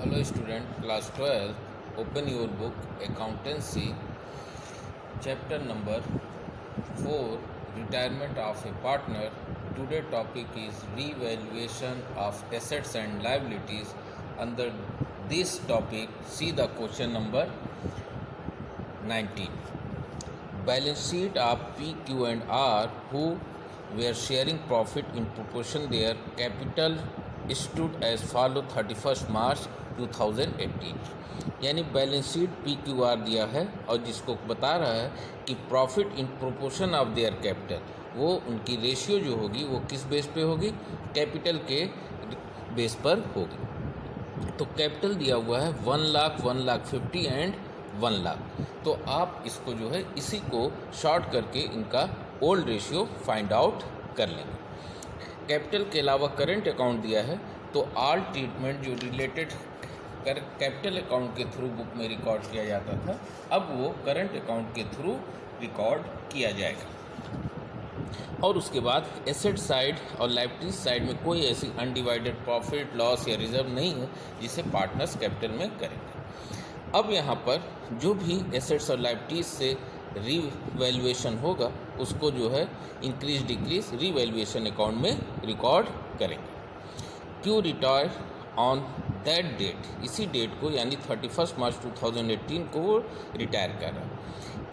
Hello student, class 12, open your book accountancy, chapter number 4, retirement of a partner. Today topic is revaluation of assets and liabilities. Under this topic, see the question number 19. Balance sheet of P, Q and R who were sharing profit in proportion their capital stood as follow 31st मार्च 2018. यानी balance sheet P Q R दिया है और जिसको बता रहा है कि profit in proportion of their capital, वो उनकी रेशियो जो होगी वो किस बेस पे होगी, कैपिटल के बेस पर होगी। तो कैपिटल दिया हुआ है 1 लाख, 1,50,000 एंड 1 लाख। तो आप इसको जो है इसी को शॉर्ट करके इनका ओल्ड रेशियो फाइंड आउट कर लेंगे। कैपिटल के अलावा करंट अकाउंट दिया है, तो ऑल ट्रीटमेंट जो रिलेटेड कैपिटल अकाउंट के थ्रू बुक में रिकॉर्ड किया जाता था, अब वो करंट अकाउंट के थ्रू रिकॉर्ड किया जाएगा। और उसके बाद एसेट साइड और लायबिलिटीज साइड में कोई ऐसी अनडिवाइडेड प्रॉफिट, लॉस या रिजर्व नहीं है जिसे पार्टनर्स कैपिटल में करेंगे। अब यहाँ पर जो भी एसेट्स और लायबिलिटीज से रीवैल्यूएशन होगा उसको जो है इंक्रीज डिक्रीज रीवैल्यूएशन अकाउंट में रिकॉर्ड करेंगे। Q retire on that date, इसी डेट को यानी 31 मार्च 2018 को वो रिटायर कर रहा है।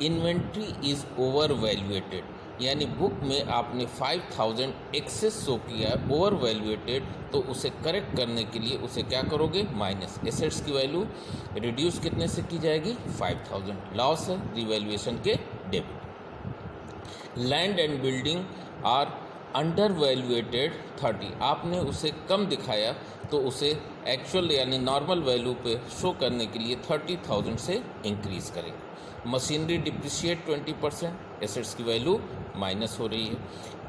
इन्वेंट्री इज़ ओवर वैल्यूएटेड, यानी बुक में आपने 5,000 एक्सेस शो किया है, ओवर वैल्यूएटेड, तो उसे करेक्ट करने के लिए उसे क्या करोगे, माइनस एसेट्स की वैल्यू रिड्यूस कितने से की जाएगी, 5,000, लॉस है रिवैल्यूएशन के debit. Land and building are under valuated 30, आपने उसे कम दिखाया तो उसे एक्चुअल यानी नॉर्मल वैल्यू पे शो करने के लिए 30,000 से इंक्रीज करेंगे। मशीनरी डिप्रिशिएट 20%, एसेट्स की वैल्यू माइनस हो रही है।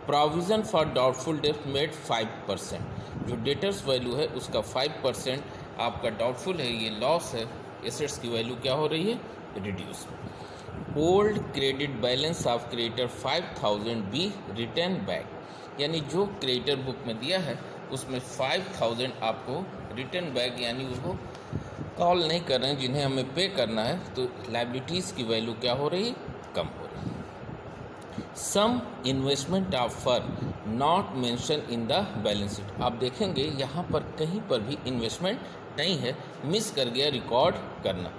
Provision for doubtful debt made 5%, जो डेटर्स वैल्यू है उसका 5% आपका डाउटफुल है, ये लॉस है, एसेट्स की वैल्यू क्या हो रही है, reduce. Old credit balance of creditor 5,000 be written back, यानी जो क्रेडिटर बुक में दिया है उसमें 5,000 आपको रिटर्न बैक, यानी उसको कॉल नहीं कर रहे हैं जिन्हें हमें पे करना है, तो लायबिलिटीज़ की वैल्यू क्या हो रही है, कम हो रही है। Some investment of firm not mention in the balance sheet, आप देखेंगे यहाँ पर कहीं पर भी इन्वेस्टमेंट नहीं है, मिस कर गया रिकॉर्ड करना।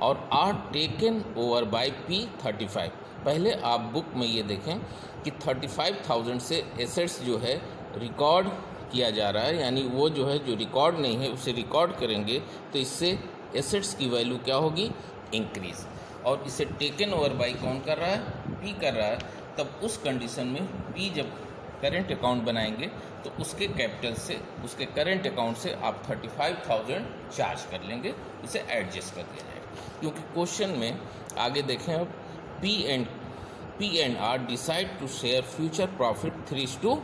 और are taken over bye P35, पहले आप बुक में ये देखें कि 35,000 से एसेट्स जो है रिकॉर्ड किया जा रहा है, यानी वो जो है जो रिकॉर्ड नहीं है उसे रिकॉर्ड करेंगे तो इससे एसेट्स की वैल्यू क्या होगी, इंक्रीज। और इसे टेकन ओवर बाय कौन कर रहा है, P कर रहा है, तब उस कंडीशन में P जब करंट अकाउंट बनाएंगे तो उसके कैपिटल से, उसके करंट अकाउंट से आप 35,000 चार्ज कर लेंगे, इसे एडजस्ट कर दिया जाएगा। क्योंकि क्वेश्चन में आगे देखें, अब P and R decide to share future profit 3:2,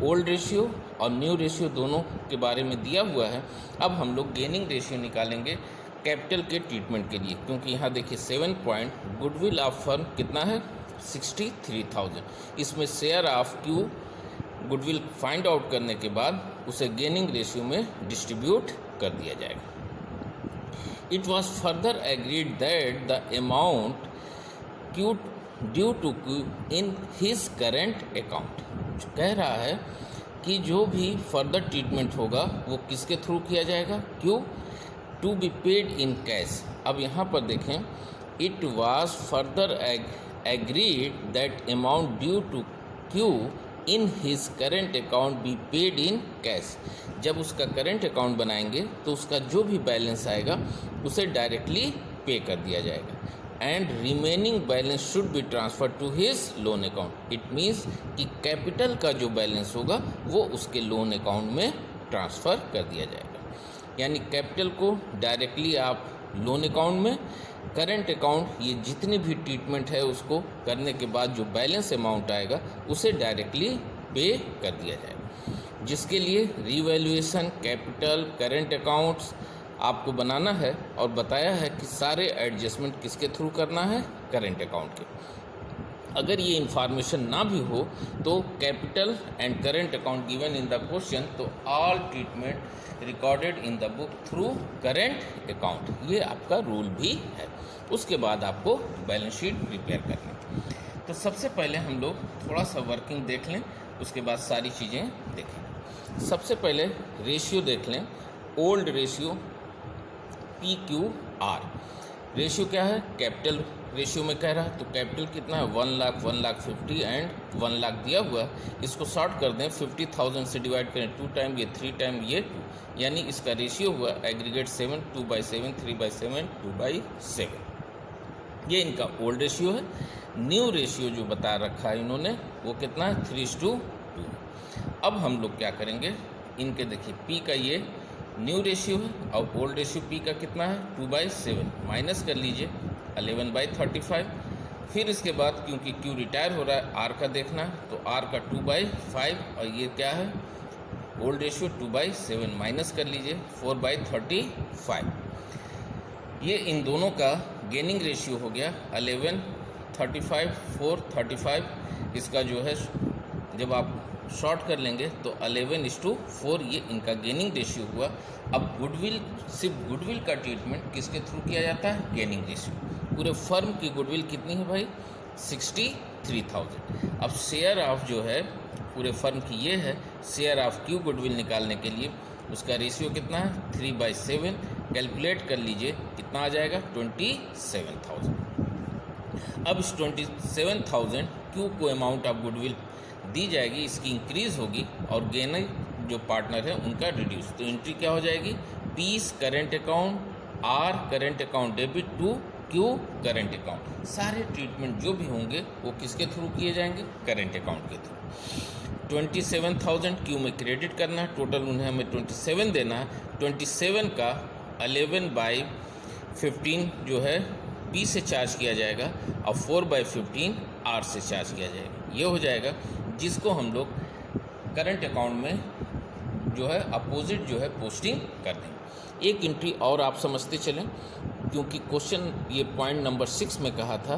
old ratio और न्यू रेशियो दोनों के बारे में दिया हुआ है। अब हम लोग गेनिंग रेशियो निकालेंगे कैपिटल के ट्रीटमेंट के लिए, क्योंकि यहाँ देखिए 7 पॉइंट, गुडविल ऑफ फर्म कितना है, 63,000, इसमें share of Q goodwill find out करने के बाद उसे गेनिंग रेशियो में डिस्ट्रीब्यूट कर दिया जाएगा। It was further agreed that the amount Q due to Q in his current account, कह रहा है कि जो भी फर्दर ट्रीटमेंट होगा वो किसके थ्रू किया जाएगा, Q, to be paid in cash. अब यहाँ पर देखें, it was further agreed that amount due to Q in his current account be paid in cash. जब उसका करेंट अकाउंट बनाएंगे तो उसका जो भी बैलेंस आएगा उसे डायरेक्टली पे कर दिया जाएगा। And remaining balance should be transfer to his loan account, it means कि कैपिटल का जो बैलेंस होगा वो उसके लोन अकाउंट में ट्रांसफ़र कर दिया जाएगा। यानी कैपिटल को डायरेक्टली आप लोन अकाउंट में, करंट अकाउंट ये जितनी भी ट्रीटमेंट है उसको करने के बाद जो बैलेंस अमाउंट आएगा उसे डायरेक्टली पे कर दिया जाएगा। जिसके लिए रीवैल्यूएशन कैपिटल करंट अकाउंट्स आपको बनाना है और बताया है कि सारे एडजस्टमेंट किसके थ्रू करना है, करंट अकाउंट के। अगर ये इंफॉर्मेशन ना भी हो तो capital and current account given in the question, तो all treatment recorded in the book through current account, ये आपका रूल भी है। उसके बाद आपको बैलेंस शीट प्रिपेयर करना। तो सबसे पहले हम लोग थोड़ा सा वर्किंग देख लें, उसके बाद सारी चीज़ें देखें। सबसे पहले रेशियो देख लें, ओल्ड रेशियो PQR। रेशियो क्या है? कैपिटल रेशियो में कह रहा है, तो कैपिटल कितना है? 1 लाख, 1 लाख 50 एंड 1 लाख दिया हुआ है। इसको शॉर्ट कर दें, 50,000 से डिवाइड करें 2 टाइम, ये 3 टाइम, ये 2, यानी इसका रेशियो हुआ एग्रीगेट 7, 2/7, 3/7, 2/7। ये इनका ओल्ड रेशियो है। न्यू रेशियो जो बता रखा है इन्होंने, वो कितना है? 3:2। अब हम लोग क्या करेंगे, इनके देखिए P का ये न्यू रेशियो है और ओल्ड रेशियो P का कितना है? 2/7, माइनस कर लीजिए 11/35। फिर इसके बाद क्योंकि Q रिटायर हो रहा है, R का देखना है, तो R का 2/5 और ये क्या है? ओल्ड रेशियो 2/7, माइनस कर लीजिए 4/35। ये इन दोनों का गेनिंग रेशियो हो गया 11, 35, 4, 35। इसका जो है जब आप शॉर्ट कर लेंगे तो 11:4, ये इनका गेनिंग रेशियो हुआ। अब गुडविल, सिर्फ गुडविल का ट्रीटमेंट किसके थ्रू किया जाता है? Gaining ratio. पूरे फर्म की गुडविल कितनी है भाई? 63,000। अब शेयर ऑफ जो है पूरे फर्म की ये है, शेयर ऑफ Q गुडविल निकालने के लिए उसका रेशियो कितना है? 3/7। कैलकुलेट कर लीजिए कितना आ जाएगा? 27,000। अब इस 27,000 Q को अमाउंट ऑफ गुडविल दी जाएगी, इसकी इंक्रीज़ होगी और गेनर जो पार्टनर है उनका रिड्यूस। तो एंट्री क्या हो जाएगी? P current account, R current account debit to Q current account. सारे ट्रीटमेंट जो भी होंगे वो किसके थ्रू किए जाएंगे? करेंट अकाउंट के थ्रू। 27,000 Q में क्रेडिट करना है, टोटल उन्हें हमें 27 देना है। 27 का 11/15 जो है P से चार्ज किया जाएगा और 4/15 R से चार्ज किया जाएगा। ये हो जाएगा, जिसको हम लोग करंट अकाउंट में जो है अपोजिट जो है पोस्टिंग कर देंगे। एक एंट्री और आप समझते चलें, क्योंकि क्वेश्चन ये पॉइंट नंबर 6 में कहा था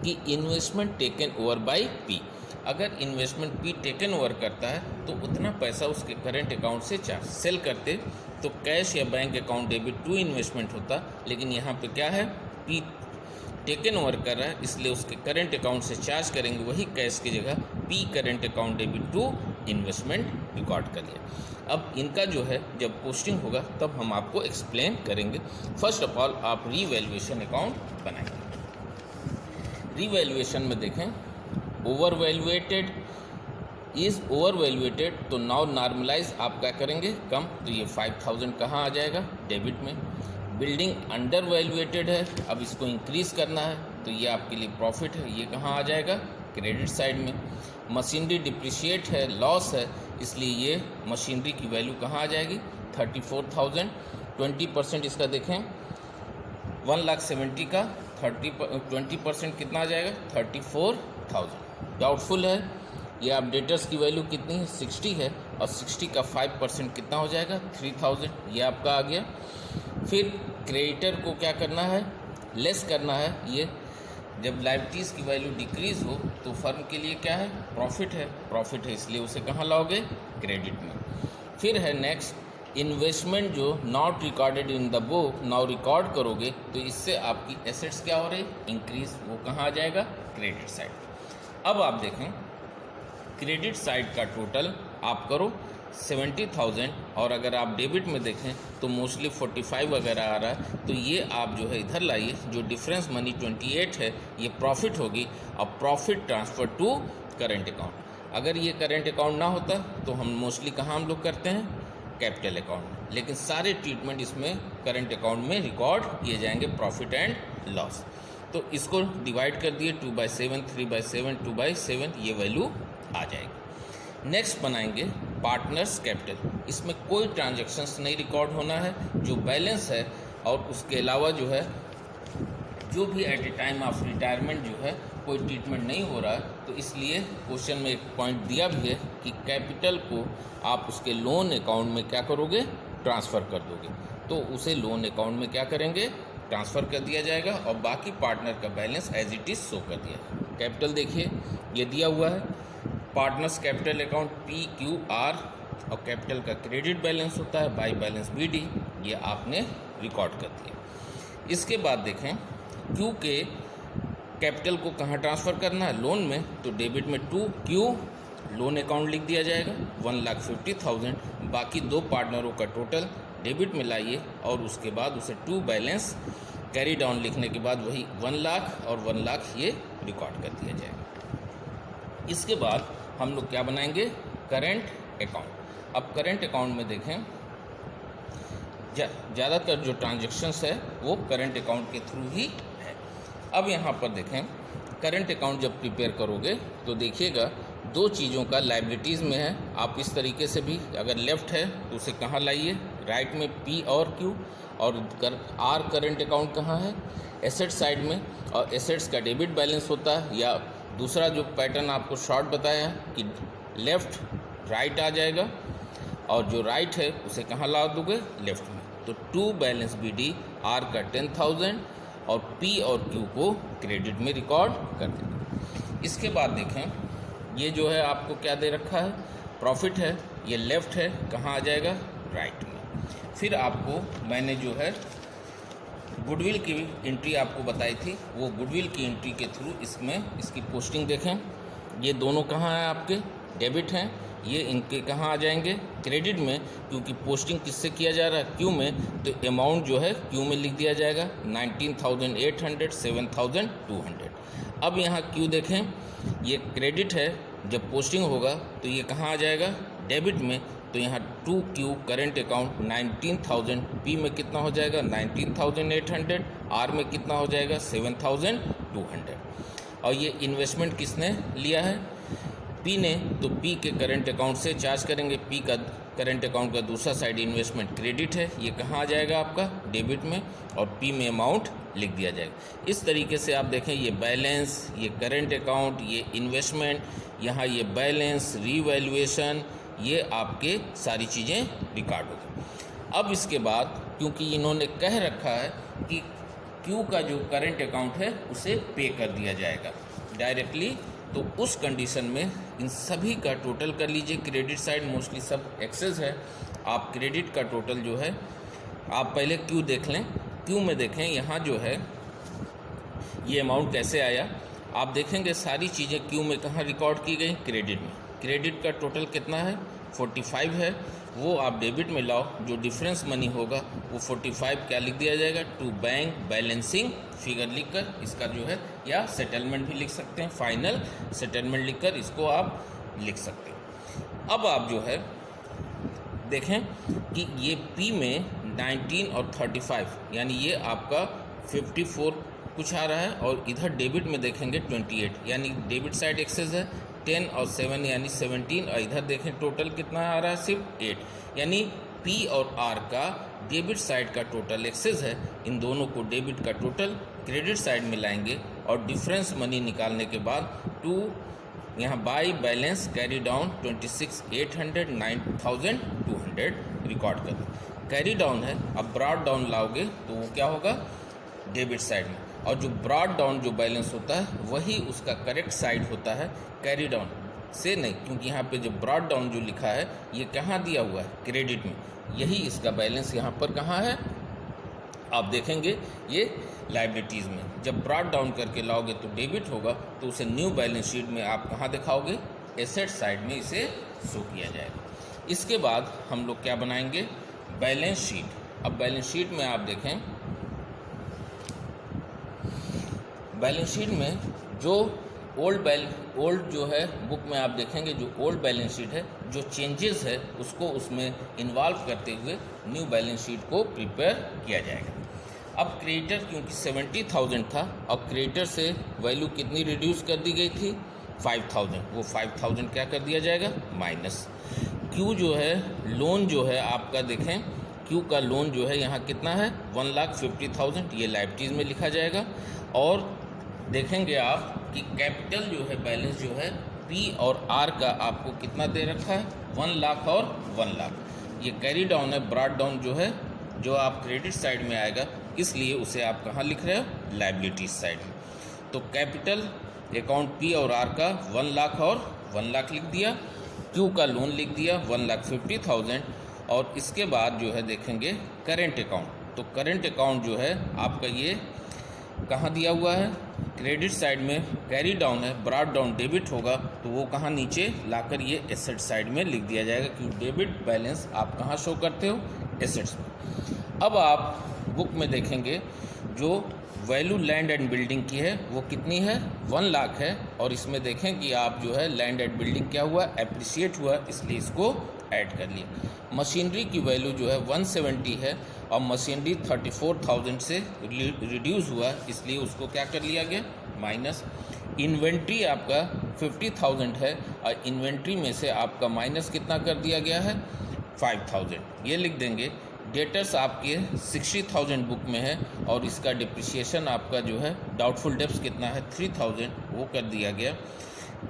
कि investment taken over by P। अगर इन्वेस्टमेंट P टेकन ओवर करता है तो उतना पैसा उसके करंट अकाउंट से चार्ज, सेल करते तो कैश या bank account debit to investment होता, लेकिन यहाँ पे क्या है? P टेकन ओवर कर रहा है, इसलिए उसके करंट अकाउंट से चार्ज करेंगे, वही कैश की जगह P current account debit to investment record कर लिया। अब इनका जो है जब पोस्टिंग होगा तब हम आपको एक्सप्लेन करेंगे। फर्स्ट ऑफ ऑल आप रीवैल्यूएशन अकाउंट बनाएंगे। रीवैल्यूएशन में देखें, over valuated is over valuated, तो नाउ नॉर्मलाइज आप क्या करेंगे? कम, तो ये 5,000 कहाँ आ जाएगा? डेबिट में। बिल्डिंग अंडर वैल्यूएटेड है, अब इसको इंक्रीज़ करना है, तो ये आपके लिए प्रॉफिट है, ये कहाँ आ जाएगा? क्रेडिट साइड में। मशीनरी डिप्रिशिएट है, लॉस है, इसलिए ये मशीनरी की वैल्यू कहाँ आ जाएगी? 34,000। 20% इसका देखें, 1,70,000 का 20% कितना आ जाएगा? 34,000। डाउटफुल है, ये आप डेटर्स की वैल्यू कितनी है? 60 है, और 60 का 5% कितना हो जाएगा? 3,000। ये आपका आ गया। फिर क्रेडिटर को क्या करना है? लेस करना है। ये जब लायबिलिटीज़ की वैल्यू डिक्रीज़ हो तो फर्म के लिए क्या है? प्रॉफिट है, प्रॉफिट है, इसलिए उसे कहाँ लाओगे? क्रेडिट में। फिर है नेक्स्ट इन्वेस्टमेंट, जो not recorded in the book now record करोगे तो इससे आपकी एसेट्स क्या हो रही? इंक्रीज। वो कहाँ आ जाएगा? Credit side. अब आप देखें क्रेडिट साइड का टोटल आप करो 70,000, और अगर आप डेबिट में देखें तो मोस्टली 45 वगैरह आ रहा है, तो ये आप जो है इधर लाइए, जो डिफरेंस मनी 28 है ये प्रॉफिट होगी, और profit transfer to current account. अगर ये करंट अकाउंट ना होता तो हम मोस्टली कहाँ हम लोग करते हैं? कैपिटल अकाउंट में, लेकिन सारे ट्रीटमेंट इसमें करंट अकाउंट में रिकॉर्ड किए जाएंगे, प्रॉफिट एंड लॉस। तो इसको डिवाइड कर दिए 2/7, 3/7, 2/7, ये वैल्यू आ जाएगी। नेक्स्ट बनाएंगे पार्टनर्स कैपिटल। इसमें कोई ट्रांजैक्शंस नहीं रिकॉर्ड होना है, जो बैलेंस है और उसके अलावा जो है जो भी at a time of retirement जो है कोई ट्रीटमेंट नहीं हो रहा है, तो इसलिए क्वेश्चन में एक पॉइंट दिया भी है कि कैपिटल को आप उसके लोन अकाउंट में क्या करोगे? ट्रांसफ़र कर दोगे, तो उसे लोन अकाउंट में क्या करेंगे? ट्रांसफ़र कर दिया जाएगा, और बाकी पार्टनर का balance as it is show कर दिया। कैपिटल देखिए ये दिया हुआ है, पार्टनर्स कैपिटल अकाउंट PQR, और कैपिटल का क्रेडिट बैलेंस होता है बाई बैलेंस BD, ये आपने रिकॉर्ड कर दिया। इसके बाद देखें Q के कैपिटल को कहाँ ट्रांसफ़र करना है, लोन में, तो डेबिट में 2Q लोन अकाउंट लिख दिया जाएगा 1,50,000, बाकी दो पार्टनरों का टोटल डेबिट में लाइए और उसके बाद उसे 2 बैलेंस कैरी डाउन लिखने के बाद वही 1 लाख और 1 लाख ये रिकॉर्ड कर दिया जाएगा। इसके बाद हम लोग क्या बनाएंगे, करेंट अकाउंट। अब करेंट अकाउंट में देखें ज़्यादातर जो ट्रांजैक्शंस है वो करेंट अकाउंट के थ्रू ही है। अब यहाँ पर देखें करेंट अकाउंट जब प्रिपेयर करोगे तो देखिएगा दो चीज़ों का लाइबिलिटीज़ में है। आप इस तरीके से भी अगर लेफ़्ट है तो उसे कहाँ लाइए, राइट में P और Q, और R करेंट अकाउंट कहाँ है, एसेट साइड में, और एसेट्स का डेबिट बैलेंस होता है, या दूसरा जो पैटर्न आपको शॉर्ट बताया है कि लेफ़्ट राइट आ जाएगा और जो राइट है उसे कहाँ ला दोगे, लेफ़्ट में। तो 2 बैलेंस BD R का 10,000 और P और Q को क्रेडिट में रिकॉर्ड कर देंगे। इसके बाद देखें ये जो है आपको क्या दे रखा है, प्रॉफिट है, ये लेफ़्ट है, कहाँ आ जाएगा, राइट में। फिर आपको मैंने जो है गुडविल की एंट्री आपको बताई थी, वो गुडविल की एंट्री के थ्रू इसमें इसकी पोस्टिंग देखें, ये दोनों कहाँ हैं आपके, डेबिट हैं, ये इनके कहाँ आ जाएंगे, क्रेडिट में, क्योंकि पोस्टिंग किससे किया जा रहा है, क्यू में, तो अमाउंट जो है क्यू में लिख दिया जाएगा 19,800, 7,200। अब यहाँ क्यू देखें, ये क्रेडिट है, जब पोस्टिंग होगा तो ये कहाँ आ जाएगा, डेबिट में, तो यहाँ 2Q करेंट अकाउंट 19,000, P में कितना हो जाएगा 19,800, R में कितना हो जाएगा 7,200। और ये इन्वेस्टमेंट किसने लिया है, P ने, तो P के करेंट अकाउंट से चार्ज करेंगे। P का करेंट अकाउंट का दूसरा साइड इन्वेस्टमेंट क्रेडिट है, ये कहाँ आ जाएगा आपका, डेबिट में, और P में अमाउंट लिख दिया जाएगा। इस तरीके से आप देखें ये बैलेंस, ये करेंट अकाउंट, ये इन्वेस्टमेंट, यहाँ ये बैलेंस, रीवैल्यूएशन, ये आपके सारी चीज़ें रिकॉर्ड हो गई। अब इसके बाद क्योंकि इन्होंने कह रखा है कि Q का जो करेंट अकाउंट है उसे पे कर दिया जाएगा डायरेक्टली, तो उस कंडीशन में इन सभी का टोटल कर लीजिए। क्रेडिट साइड मोस्टली सब एक्सेस है, आप क्रेडिट का टोटल जो है आप पहले Q देख लें। Q में देखें यहाँ जो है ये अमाउंट कैसे आया, आप देखेंगे सारी चीज़ें Q में कहाँ रिकॉर्ड की गई, क्रेडिट में। क्रेडिट का टोटल कितना है 45 है, वो आप डेबिट में लाओ, जो डिफरेंस मनी होगा वो 45 क्या लिख दिया जाएगा, टू बैंक बैलेंसिंग फिगर लिखकर, इसका जो है, या सेटलमेंट भी लिख सकते हैं, फाइनल सेटलमेंट लिखकर इसको आप लिख सकते हैं। अब आप जो है देखें कि ये P में 19 और 35 यानी ये आपका 54 कुछ आ रहा है, और इधर डेबिट में देखेंगे 28 यानी डेबिट साइड एक्सेस है, 10 और 7 यानी 17, और इधर देखें टोटल कितना आ रहा है, सिर्फ 8, यानी P और R का डेबिट साइड का टोटल एक्सेस है। इन दोनों को डेबिट का टोटल क्रेडिट साइड में लाएंगे और डिफरेंस मनी निकालने के बाद 2 यहाँ by balance carry down 26,800, 9,200 record कर दो। कैरी डाउन है, अब ब्रॉड डाउन लाओगे तो वो क्या होगा, डेबिट साइड में, और जो ब्रॉड डाउन जो बैलेंस होता है वही उसका करेक्ट साइड होता है, कैरी डाउन से नहीं, क्योंकि यहाँ पे जो ब्रॉड डाउन जो लिखा है ये कहाँ दिया हुआ है, क्रेडिट में, यही इसका बैलेंस यहाँ पर कहाँ है, आप देखेंगे ये लाइबिलिटीज़ में। जब ब्रॉड डाउन करके लाओगे तो डेबिट होगा, तो उसे न्यू बैलेंस शीट में आप कहाँ दिखाओगे, एसेट साइड में इसे शो किया जाएगा। इसके बाद हम लोग क्या बनाएंगे, बैलेंस शीट। अब बैलेंस शीट में आप देखें, बैलेंस शीट में जो ओल्ड जो है बुक में आप देखेंगे, जो ओल्ड बैलेंस शीट है, जो चेंजेस है उसको उसमें इन्वॉल्व करते हुए न्यू बैलेंस शीट को प्रिपेयर किया जाएगा। अब क्रेडिटर क्योंकि 70,000 था, अब क्रेडिटर से वैल्यू कितनी रिड्यूस कर दी गई थी, 5,000, वो 5,000 क्या कर दिया जाएगा, माइनस। क्यू जो है लोन जो है आपका देखें, क्यू का लोन जो है यहाँ कितना है 1,50,000, ये लाइबिलिटीज़ में लिखा जाएगा। और देखेंगे आप कि कैपिटल जो है बैलेंस जो है P और R का आपको कितना दे रखा है, 1 लाख और 1 लाख। ये कैरी डाउन है, ब्रॉड डाउन जो है जो आप क्रेडिट साइड में आएगा, इसलिए उसे आप कहाँ लिख रहे हो, लाइबिलिटीज साइड में। तो कैपिटल अकाउंट पी और आर का 1 लाख और 1 लाख लिख दिया, क्यू का लोन लिख दिया 1,50,000 और इसके बाद जो है देखेंगे करेंट अकाउंट। तो करेंट अकाउंट जो है आपका ये कहाँ दिया हुआ है, क्रेडिट साइड में कैरी डाउन है, ब्रॉट डाउन डेबिट होगा तो वो कहाँ नीचे लाकर ये एसेट साइड में लिख दिया जाएगा, क्योंकि डेबिट बैलेंस आप कहाँ शो करते हो, एसेट्स में। अब आप बुक में देखेंगे जो वैल्यू लैंड एंड बिल्डिंग की है वो कितनी है, 1 लाख है, और इसमें देखें कि आप जो है लैंड एंड बिल्डिंग क्या हुआ, एप्रिशिएट हुआ, इसलिए इसको ऐड कर लिया। मशीनरी की वैल्यू जो है 170 है और मशीनरी 34,000 से रिड्यूस हुआ, इसलिए उसको क्या कर लिया गया, माइनस। इन्वेंट्री आपका 50,000 है और इन्वेंट्री में से आपका माइनस कितना कर दिया गया है, 5,000, ये लिख देंगे। डेटर्स आपके 60,000 बुक में है और इसका डिप्रिसिएशन आपका जो है डाउटफुल डेब्ट्स कितना है, 3,000, वो कर दिया गया।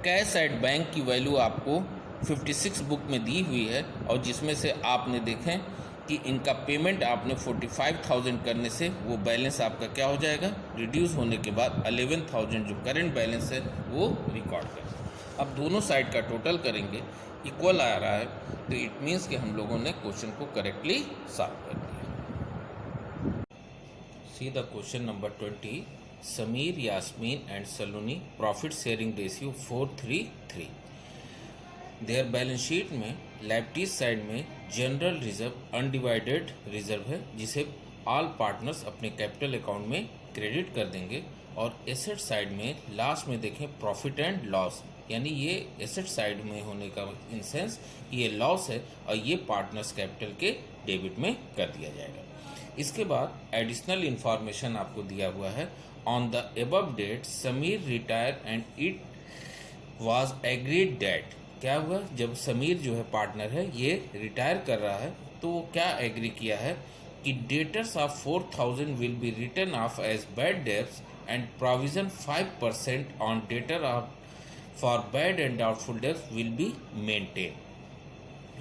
कैश एट बैंक की वैल्यू आपको 56 बुक में दी हुई है और जिसमें से आपने देखें कि इनका पेमेंट आपने 45,000 करने से वो बैलेंस आपका क्या हो जाएगा, रिड्यूस होने के बाद 11,000 जो करंट बैलेंस है वो रिकॉर्ड कर। अब दोनों साइड का टोटल करेंगे, इक्वल आ रहा है, तो इट मीन्स कि हम लोगों ने क्वेश्चन को करेक्टली सॉल्व कर दिया। See the question number 20, Sameer, Yasmin and Saloni profit sharing ratio 4:3:3। Their balance sheet में लायबिलिटीज साइड में जनरल रिजर्व अनडिवाइडेड रिजर्व है जिसे ऑल पार्टनर्स अपने कैपिटल अकाउंट में क्रेडिट कर देंगे, और एसेट साइड में लास्ट में देखें प्रॉफिट एंड लॉस, यानी ये एसेट साइड में होने का इन सेंस ये लॉस है और ये पार्टनर्स कैपिटल के डेबिट में कर दिया जाएगा। इसके बाद एडिशनल इंफॉर्मेशन आपको दिया हुआ है, on the above date Sameer retire and it was agreed date. क्या हुआ, जब समीर जो है पार्टनर है ये रिटायर कर रहा है तो वो क्या एग्री किया है कि debtors of 4,000 will be written off as bad debts and provision 5% on debtor of for bad and doubtful debts will be maintain.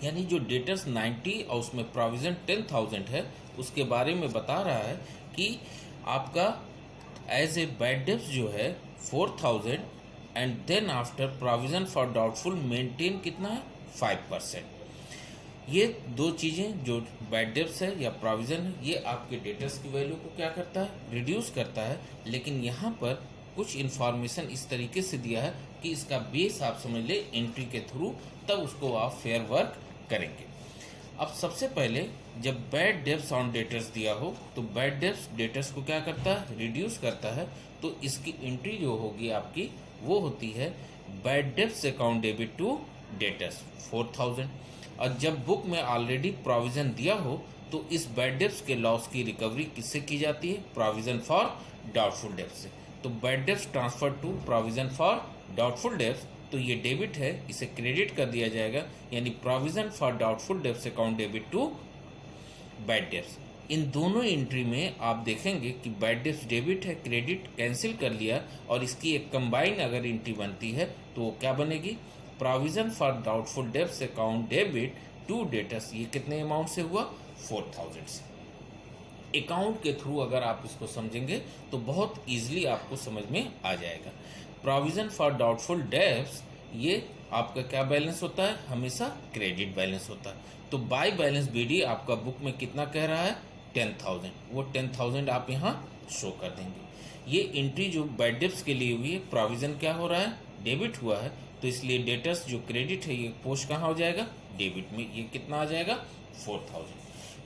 यानी जो डेटर्स 90 और उसमें प्रोविजन 10,000 है उसके बारे में बता रहा है कि आपका एज ए बैड डेब्ट्स जो है 4,000 and then after provision for doubtful maintain कितना है, 5%। ये दो चीज़ें जो बैड डेब्ट्स है या प्रोविजन है ये आपके डेटर्स की वैल्यू को क्या करता है, रिड्यूस करता है, लेकिन यहाँ पर कुछ इन्फॉर्मेशन इस तरीके से दिया है कि इसका बेस आप समझ ले एंट्री के थ्रू, तब उसको आप फेयर वर्क करेंगे। अब सबसे पहले जब बैड डेब्ट्स ऑन डेटर्स दिया हो तो बैड डेब्ट्स डेटर्स को क्या करता है, रिड्यूस करता है, तो इसकी एंट्री जो होगी आपकी वो होती है bad debts account debit to debtors 4,000। और जब बुक में ऑलरेडी प्रोविजन दिया हो तो इस बैड डेब्ट्स के लॉस की रिकवरी किससे की जाती है, प्रोविजन फॉर डाउटफुल डेब्ट्स से। तो bad debts transfer to provision for doubtful debts, तो ये डेबिट है, इसे क्रेडिट कर दिया जाएगा, यानी provision for doubtful debts account debit to bad debts. इन दोनों एंट्री में आप देखेंगे कि बैड डेब्ट्स डेबिट है, क्रेडिट कैंसिल कर लिया और इसकी एक कंबाइन अगर एंट्री बनती है तो वो क्या बनेगी, provision for doubtful debts account debit to debtors. ये कितने अमाउंट से हुआ, 4,000 से। अकाउंट के थ्रू अगर आप इसको समझेंगे तो बहुत ईजिली आपको समझ में आ जाएगा। प्रोविजन फॉर डाउटफुल डेब्ट्स ये आपका क्या बैलेंस होता है, हमेशा क्रेडिट बैलेंस होता है। तो बाय बैलेंस बीडी आपका बुक में कितना कह रहा है, 10,000, वो 10,000 आप यहाँ शो कर देंगे। ये एंट्री जो बैड डेब्ट्स के लिए हुई है, प्रोविजन क्या हो रहा है, डेबिट हुआ है, तो इसलिए डेटर्स जो क्रेडिट है ये पोस्ट कहाँ हो जाएगा, डेबिट में। ये कितना आ जाएगा, 4,000,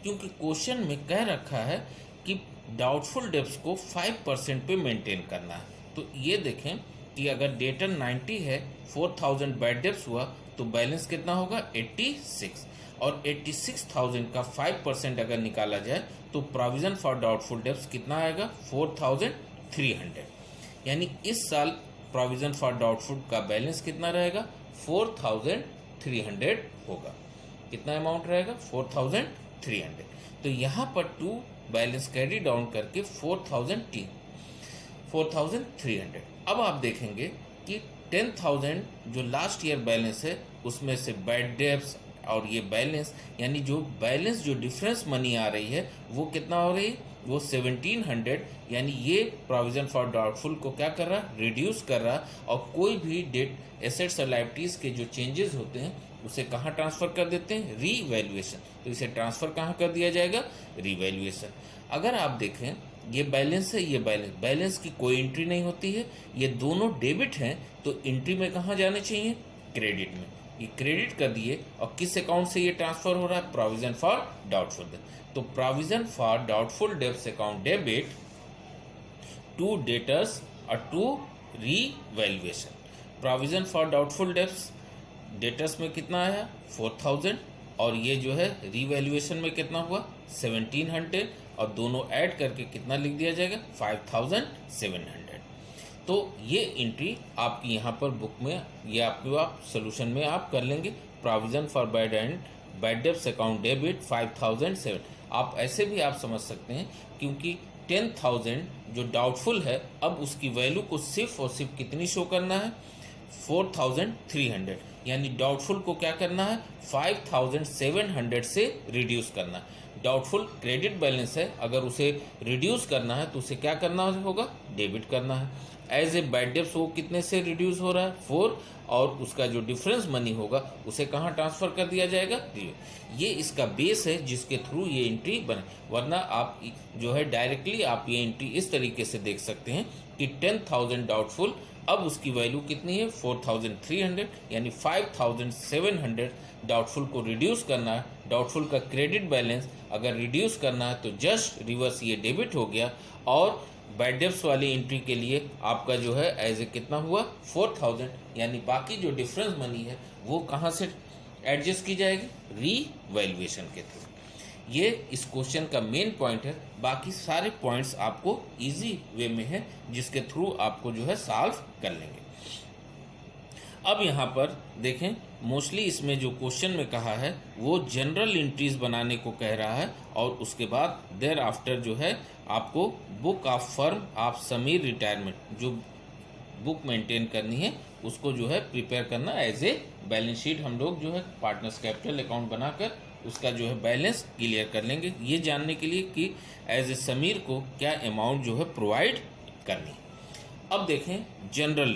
क्योंकि क्वेश्चन में कह रखा है कि डाउटफुल डेब्ट्स को 5% पे मेंटेन करना है। तो ये देखें कि अगर डेटर 90 है, 4,000 बैड डेब्ट्स हुआ तो बैलेंस कितना होगा, 86, और 86,000 का 5% अगर निकाला जाए तो प्रोविजन फॉर डाउटफुल डेब्ट्स कितना आएगा, 4,300। यानी इस साल प्रोविजन फॉर डाउटफुल का बैलेंस कितना रहेगा, 4,300 होगा। कितना अमाउंट रहेगा, 4,300। तो यहाँ पर टू बैलेंस कैरी डाउन करके 4,300। अब आप देखेंगे कि 10,000 जो लास्ट ईयर बैलेंस है उसमें से बैड डेब्ट्स और ये बैलेंस यानी जो बैलेंस जो डिफरेंस मनी आ रही है वो कितना हो रही है, वो 1700, यानी ये प्रोविजन फॉर डाउटफुल को क्या कर रहा है, रिड्यूस कर रहा है। और कोई भी डेट एसेट्स और लायबिलिटीज के जो चेंजेस होते हैं उसे कहाँ ट्रांसफ़र कर देते हैं, रीवैल्यूएशन। तो इसे ट्रांसफ़र कहाँ कर दिया जाएगा, रीवैल्यूएशन। अगर आप देखें ये बैलेंस है, ये बैलेंस की कोई एंट्री नहीं होती है, ये दोनों डेबिट हैं, तो एंट्री में कहाँ जाने चाहिए, क्रेडिट में। ये क्रेडिट कर दिए और किस अकाउंट से ये ट्रांसफ़र हो रहा है, प्रोविजन फॉर डाउटफुल डेब्ट। तो provision for doubtful debts account debit to debtors और to revaluation. Provision for doubtful debts debtors में कितना आया 4000 और ये जो है रीवैल्यूएशन में कितना हुआ 1700 और दोनों ऐड करके कितना लिख दिया जाएगा 5700। तो ये एंट्री आपकी यहाँ पर बुक में, ये आपको आप सोल्यूशन में आप कर लेंगे। Provision for bad debts account debit 5007। आप ऐसे भी आप समझ सकते हैं क्योंकि 10,000 जो डाउटफुल है, अब उसकी वैल्यू को सिर्फ और सिर्फ कितनी शो करना है 4300, यानी डाउटफुल को क्या करना है 5700 से रिड्यूस करना है। डाउटफुल क्रेडिट बैलेंस है, अगर उसे रिड्यूस करना है तो उसे क्या करना होगा, डेबिट करना है। एज ए बैड डेब्ट्स वो कितने से रिड्यूस हो रहा है 4, और उसका जो डिफरेंस मनी होगा उसे कहाँ ट्रांसफ़र कर दिया जाएगा, ये इसका बेस है जिसके थ्रू ये एंट्री बने। वरना आप जो है डायरेक्टली आप ये एंट्री इस तरीके से देख सकते हैं कि 10,000 डाउटफुल, अब उसकी वैल्यू कितनी है 4300, यानी 5700 डाउटफुल को रिड्यूस करना है। डाउटफुल का क्रेडिट बैलेंस अगर रिड्यूस करना है तो जस्ट रिवर्स ये डेबिट हो गया, और बैड डेब्ट्स वाली एंट्री के लिए आपका जो है एज ए कितना हुआ 4000, यानी बाकी जो डिफरेंस मनी है वो कहाँ से एडजस्ट की जाएगी, रीवैल्यूएशन के थ्रू। ये इस क्वेश्चन का मेन पॉइंट है। बाकी सारे पॉइंट्स आपको इजी वे में है जिसके थ्रू आपको जो है सॉल्व कर लेंगे। अब यहाँ पर देखें, मोस्टली इसमें जो क्वेश्चन में कहा है वो जनरल एंट्रीज बनाने को कह रहा है, और उसके बाद देयर आफ्टर जो है आपको book of firm of Sameer retirement जो बुक मेंटेन करनी है उसको जो है प्रिपेयर करना एज ए बैलेंस शीट। हम लोग जो है पार्टनर्स कैपिटल अकाउंट बनाकर उसका जो है बैलेंस क्लियर कर लेंगे, ये जानने के लिए कि एज ए समीर को क्या अमाउंट जो है प्रोवाइड करनी। अब देखें जनरल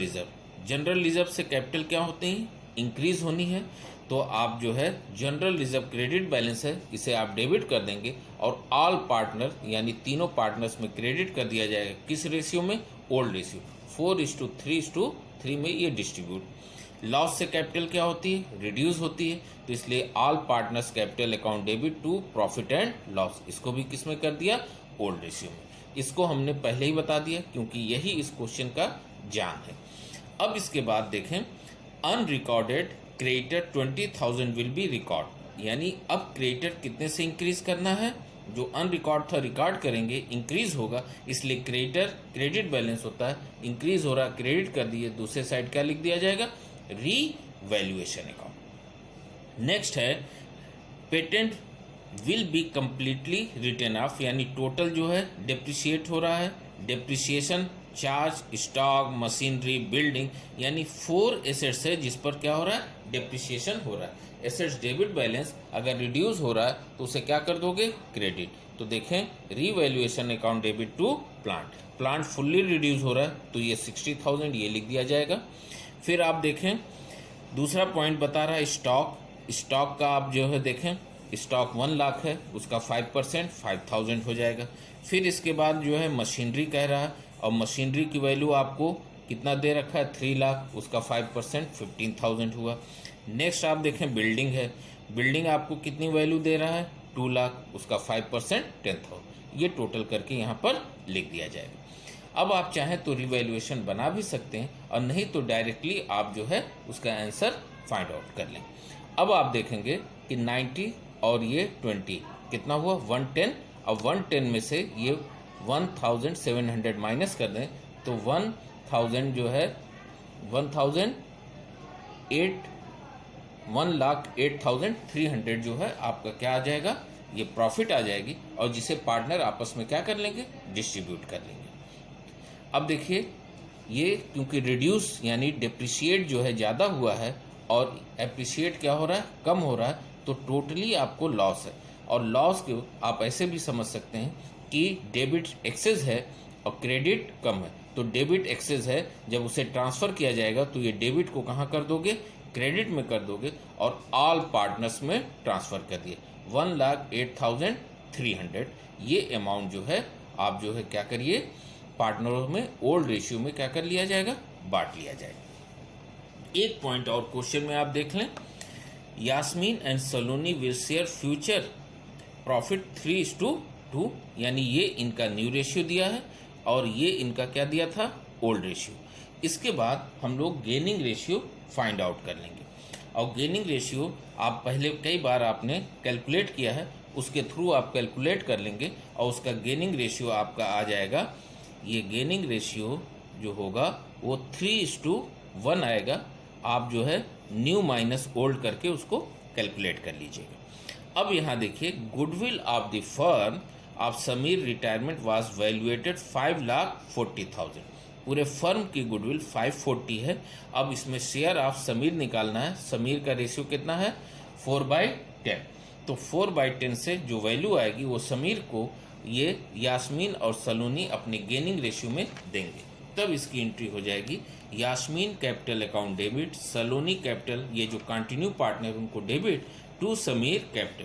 रिजर्व से कैपिटल क्या होते हैं, इंक्रीज होनी है, तो आप जो है जनरल रिजर्व क्रेडिट बैलेंस है इसे आप डेबिट कर देंगे, और ऑल पार्टनर यानी तीनों पार्टनर्स में क्रेडिट कर दिया जाएगा। किस रेशियो में, ओल्ड रेशियो 4:3:3 में ये डिस्ट्रीब्यूट। लॉस से कैपिटल क्या होती है, रिड्यूस होती है, तो इसलिए all partners capital account debit to profit and loss, इसको भी किस में कर दिया, ओल्ड रेशियो में। इसको हमने पहले ही बता दिया क्योंकि यही इस क्वेश्चन का जान है। अब इसके बाद देखें, unrecorded creditor 20,000 will be record, यानी अब क्रेडिटर कितने से इंक्रीज करना है, जो अनरिकॉर्ड था रिकॉर्ड करेंगे, इंक्रीज होगा, इसलिए क्रेडिटर क्रेडिट बैलेंस होता है, इंक्रीज हो रहा, क्रेडिट कर दिए, दूसरे साइड क्या लिख दिया जाएगा, रीवैल्यूएशन अकाउंट। नेक्स्ट है patent will be completely return of, यानी टोटल जो है डिप्रिशिएट हो रहा है, depreciation charge, stock, machinery, building, यानी 4 एसेट्स है जिस पर क्या हो रहा है, डिप्रिसिएशन हो रहा है। एसेट्स डेबिट बैलेंस अगर रिड्यूस हो रहा है तो उसे क्या कर दोगे, क्रेडिट। तो देखें revaluation account debit to plant fully reduce हो रहा है तो ये 60,000 ये लिख दिया जाएगा। फिर आप देखें दूसरा पॉइंट बता रहा है स्टॉक का, आप जो है देखें स्टॉक 1 लाख है, उसका 5% 5,000 हो जाएगा। फिर इसके बाद जो है मशीनरी कह रहा है, और मशीनरी की वैल्यू आपको कितना दे रखा है 3 लाख, उसका 5% 15,000 हुआ। नेक्स्ट आप देखें बिल्डिंग है, बिल्डिंग आपको कितनी वैल्यू दे रहा है 2 लाख, उसका 5% 10,000, ये टोटल करके यहाँ पर लिख दिया जाएगा। अब आप चाहें तो रिवैल्यूएशन बना भी सकते हैं, और नहीं तो डायरेक्टली आप जो है उसका आंसर फाइंड आउट कर लें। अब आप देखेंगे कि 90 और ये 20 कितना हुआ 110, अब 110 में से ये 1,700 माइनस कर दें तो 1,000 जो है 1,08,300 जो है आपका क्या आ जाएगा, ये प्रॉफिट आ जाएगी, और जिसे पार्टनर आपस में क्या कर लेंगे, डिस्ट्रीब्यूट कर लेंगे। अब देखिए ये क्योंकि रिड्यूस यानी डिप्रिशिएट जो है ज़्यादा हुआ है और एप्रिशिएट क्या हो रहा है, कम हो रहा है, तो टोटली आपको लॉस है। और लॉस को आप ऐसे भी समझ सकते हैं कि डेबिट एक्सेस है और क्रेडिट कम है। तो डेबिट एक्सेस है, जब उसे ट्रांसफ़र किया जाएगा तो ये डेबिट को कहाँ कर दोगे, क्रेडिट में कर दोगे और ऑल पार्टनर्स में ट्रांसफ़र कर दिए। 1,08,300 ये अमाउंट जो है आप जो है क्या करिए, पार्टनरों में ओल्ड रेशियो में क्या कर लिया जाएगा, बांट लिया जाएगा। एक पॉइंट और क्वेश्चन में आप देख लें, Yasmin and Saloni will share future profit 3:2, यानी ये इनका न्यू रेशियो दिया है और ये इनका क्या दिया था, ओल्ड रेशियो। इसके बाद हम लोग गेनिंग रेशियो फाइंड आउट कर लेंगे। और गेनिंग रेशियो आप पहले कई बार आपने कैलकुलेट किया है, उसके थ्रू आप कैलकुलेट कर लेंगे और उसका गेनिंग रेशियो आपका आ जाएगा। ये गेनिंग रेशियो जो होगा वो 3:1 आएगा। आप जो है न्यू माइनस ओल्ड करके उसको कैलकुलेट कर लीजिएगा। अब यहाँ देखिए, goodwill of the firm of Sameer retirement was valuated 5,40,000। पूरे फर्म की गुडविल 540 है। अब इसमें शेयर ऑफ समीर निकालना है। समीर का रेशियो कितना है, 4/10। तो 4/10 से जो वैल्यू आएगी वो समीर को ये यास्मीन और सलोनी अपने गेनिंग रेशियो में देंगे। तब इसकी एंट्री हो जाएगी, यास्मीन कैपिटल अकाउंट डेबिट, सलोनी कैपिटल ये जो कंटिन्यू पार्टनर उनको डेबिट, टू समीर कैपिटल।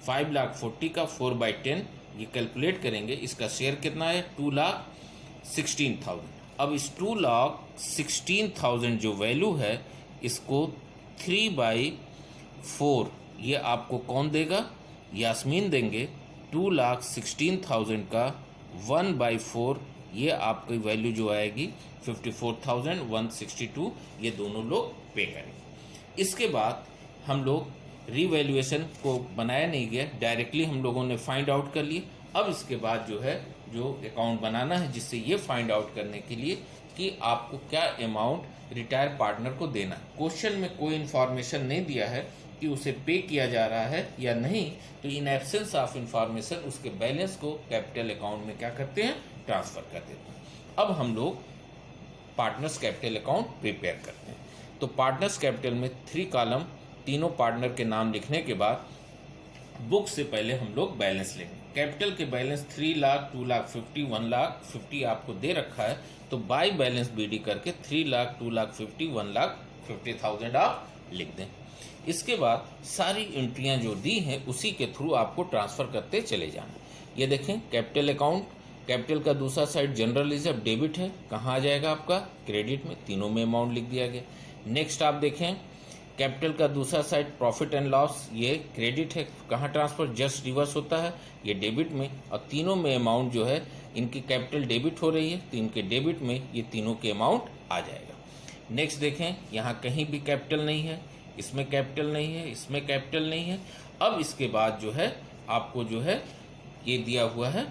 5,40,000 का 4/10 ये कैलकुलेट करेंगे। इसका शेयर कितना है, 2,16,000। अब इस 2,16,000 जो वैल्यू है इसको 3/4 ये आपको कौन देगा, यास्मीन देंगे। 2,16,000 का 1/4 ये आपकी वैल्यू जो आएगी 54,162, ये दोनों लोग पे करेंगे। इसके बाद हम लोग रीवैल्यूएशन को बनाया नहीं गया, डायरेक्टली हम लोगों ने फाइंड आउट कर लिए। अब इसके बाद जो है जो अकाउंट बनाना है, जिससे ये फाइंड आउट करने के लिए कि आपको क्या अमाउंट रिटायर पार्टनर को देना है। क्वेश्चन में कोई इन्फॉर्मेशन नहीं दिया है कि उसे पे किया जा रहा है या नहीं, तो इन एब्सेंस ऑफ इंफॉर्मेशन उसके बैलेंस को कैपिटल अकाउंट में क्या करते हैं, ट्रांसफर कर देते हैं। अब हम लोग पार्टनर्स कैपिटल अकाउंट प्रिपेयर करते हैं। तो पार्टनर्स कैपिटल में 3 कॉलम, तीनों पार्टनर के नाम लिखने के बाद बुक से पहले हम लोग बैलेंस लेंगे। कैपिटल के बैलेंस 3 लाख, 2 लाख 50, 1 लाख 50 आपको दे रखा है, तो बाय बैलेंस बीडी करके 3 लाख, 2 लाख 50, 1 लाख 50,000 आप लिख दें। इसके बाद सारी एंट्रियां जो दी हैं उसी के थ्रू आपको ट्रांसफ़र करते चले जाना। ये देखें, कैपिटल अकाउंट, कैपिटल का दूसरा साइड जनरल रिजर्व डेबिट है, कहाँ आ जाएगा आपका, क्रेडिट में। तीनों में अमाउंट लिख दिया गया। नेक्स्ट आप देखें, कैपिटल का दूसरा साइड प्रॉफिट एंड लॉस, ये क्रेडिट है, कहाँ ट्रांसफर, जस्ट रिवर्स होता है, ये डेबिट में। और तीनों में अमाउंट जो है, इनकी कैपिटल डेबिट हो रही है तो इनके डेबिट में ये तीनों के अमाउंट आ जाएगा। नेक्स्ट देखें, यहाँ कहीं भी कैपिटल नहीं है, इसमें कैपिटल नहीं है, इसमें कैपिटल नहीं है। अब इसके बाद जो है आपको जो है ये दिया हुआ है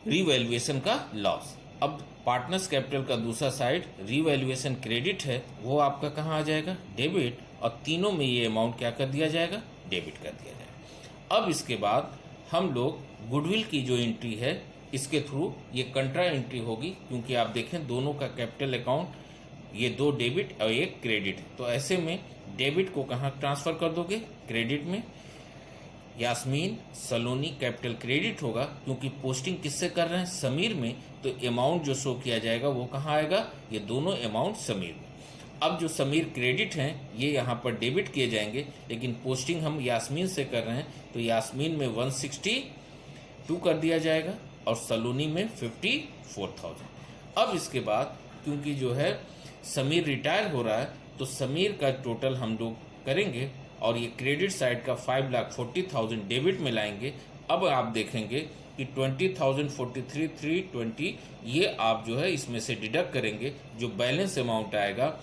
रीवैल्यूएशन का लॉस। अब पार्टनर्स कैपिटल का दूसरा साइड रीवैल्यूएशन क्रेडिट है, वो आपका कहाँ आ जाएगा, डेबिट। और तीनों में ये अमाउंट क्या कर दिया जाएगा, डेबिट कर दिया जाएगा। अब इसके बाद हम लोग गुडविल की जो एंट्री है इसके थ्रू ये कंट्रा एंट्री होगी, क्योंकि आप देखें दोनों का कैपिटल अकाउंट, ये 2 डेबिट और 1 क्रेडिट। तो ऐसे में डेबिट को कहाँ ट्रांसफ़र कर दोगे, क्रेडिट में। यास्मीन सलोनी कैपिटल क्रेडिट होगा, क्योंकि पोस्टिंग किससे कर रहे हैं, समीर में। तो अमाउंट जो शो किया जाएगा वो कहाँ आएगा, ये दोनों अमाउंट समीर में। अब जो समीर क्रेडिट हैं ये यहाँ पर डेबिट किए जाएंगे, लेकिन पोस्टिंग हम यास्मीन से कर रहे हैं तो यास्मीन में 162 कर दिया जाएगा और सलोनी में 54,000। अब इसके बाद क्योंकि जो है समीर रिटायर हो रहा है तो समीर का टोटल हम लोग करेंगे और ये क्रेडिट साइड का 5,40,000 डेबिट में लाएंगे। अब आप देखेंगे कि 20,043,320 ये आप जो है इसमें से डिडक्ट करेंगे, जो बैलेंस अमाउंट आएगा